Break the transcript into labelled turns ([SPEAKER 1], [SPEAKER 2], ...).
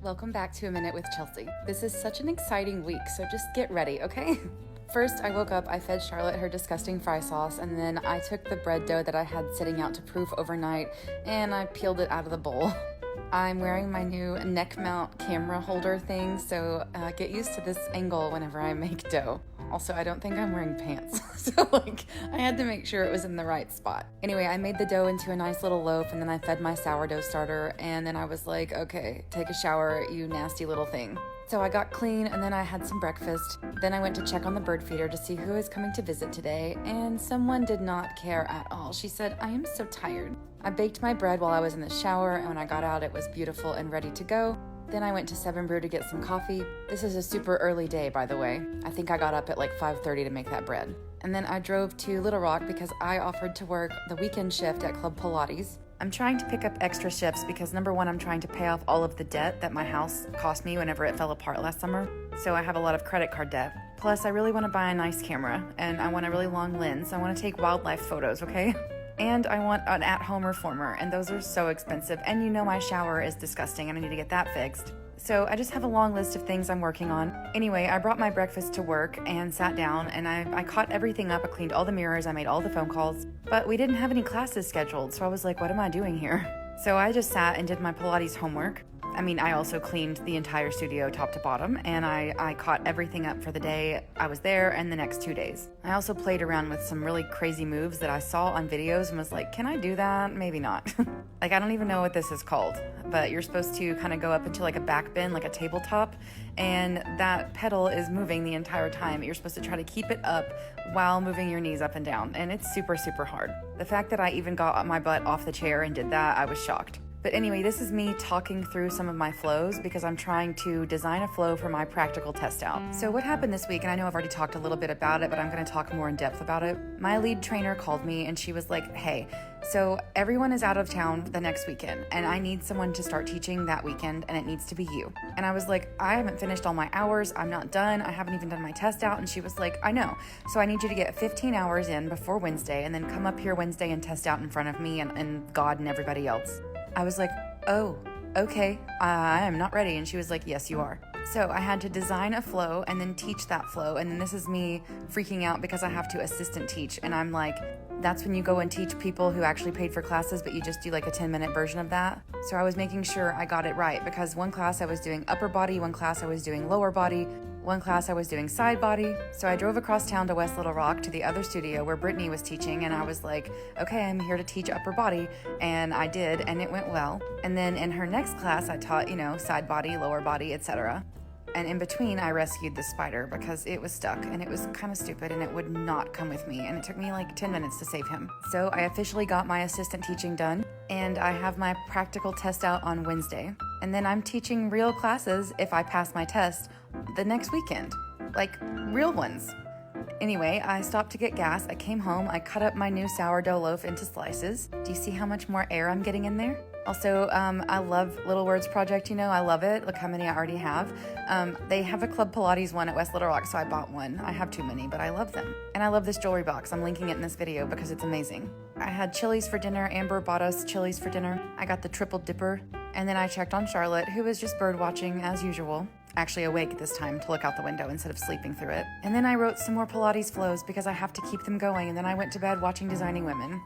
[SPEAKER 1] Welcome back to A Minute with Chelsea. This is such an exciting week, so just get ready, okay? First, I woke up, I fed Charlotte her disgusting fry sauce, and then I took the bread dough that I had sitting out to proof overnight, and I peeled it out of the bowl. I'm wearing my new neck mount camera holder thing, so get used to this angle whenever I make dough. Also, I don't think I'm wearing pants, so I had to make sure it was in the right spot. Anyway, I made the dough into a nice little loaf, and then I fed my sourdough starter, and then I was like, okay, take a shower, you nasty little thing. So I got clean, and then I had some breakfast. Then I went to check on the bird feeder to see who is coming to visit today, and someone did not care at all. She said, I am so tired. I baked my bread while I was in the shower, and when I got out, it was beautiful and ready to go. Then I went to 7 Brew to get some coffee. This is a super early day, by the way. I think I got up at like 5:30 to make that bread. And then I drove to Little Rock because I offered to work the weekend shift at Club Pilates. I'm trying to pick up extra shifts because number one, I'm trying to pay off all of the debt that my house cost me whenever it fell apart last summer. So I have a lot of credit card debt. Plus, I really want to buy a nice camera, and I want a really long lens. I want to take wildlife photos, okay? And I want an at-home reformer, and those are so expensive. And you know my shower is disgusting, and I need to get that fixed. So I just have a long list of things I'm working on. Anyway, I brought my breakfast to work and sat down, and I caught everything up. I cleaned all the mirrors, I made all the phone calls, but we didn't have any classes scheduled, so I was like, what am I doing here? So I just sat and did my Pilates homework. I also cleaned the entire studio top to bottom, and I caught everything up for the day I was there and the next 2 days. I also played around with some really crazy moves that I saw on videos and was like, can I do that? Maybe not. I don't even know what this is called, but you're supposed to kind of go up into like a back bend, like a tabletop, and that pedal is moving the entire time. You're supposed to try to keep it up while moving your knees up and down, and it's super, super hard. The fact that I even got my butt off the chair and did that, I was shocked. But anyway, this is me talking through some of my flows because I'm trying to design a flow for my practical test out. So what happened this week, and I know I've already talked a little bit about it, but I'm going to talk more in depth about it. My lead trainer called me and she was like, hey, so everyone is out of town the next weekend and I need someone to start teaching that weekend and it needs to be you. And I was like, I haven't finished all my hours. I'm not done. I haven't even done my test out. And she was like, I know. So I need you to get 15 hours in before Wednesday and then come up here Wednesday and test out in front of me and God and everybody else. I was like, oh, okay, I am not ready. And she was like, yes, you are. So I had to design a flow and then teach that flow. And then this is me freaking out because I have to assistant teach. And I'm like, that's when you go and teach people who actually paid for classes, but you just do like a 10-minute version of that. So I was making sure I got it right because one class I was doing upper body, one class I was doing lower body, one class I was doing side body. So I drove across town to West Little Rock to the other studio where Brittany was teaching, and I was like, okay, I'm here to teach upper body, and I did, and it went well. And then in her next class, I taught, side body, lower body, etc. And in between, I rescued the spider because it was stuck and it was kind of stupid and it would not come with me. And it took me like 10 minutes to save him. So I officially got my assistant teaching done and I have my practical test out on Wednesday. And then I'm teaching real classes if I pass my test the next weekend, like real ones. Anyway, I stopped to get gas. I came home. I cut up my new sourdough loaf into slices. Do you see how much more air I'm getting in there? Also, I love Little Words Project, I love it. Look how many I already have. They have a Club Pilates one at West Little Rock, so I bought one. I have too many, but I love them. And I love this jewelry box. I'm linking it in this video because it's amazing. I had Chili's for dinner. Amber bought us Chili's for dinner. I got the triple dipper. And then I checked on Charlotte, who was just bird watching as usual. Actually awake this time to look out the window instead of sleeping through it. And then I wrote some more Pilates flows because I have to keep them going. And then I went to bed watching Designing Women.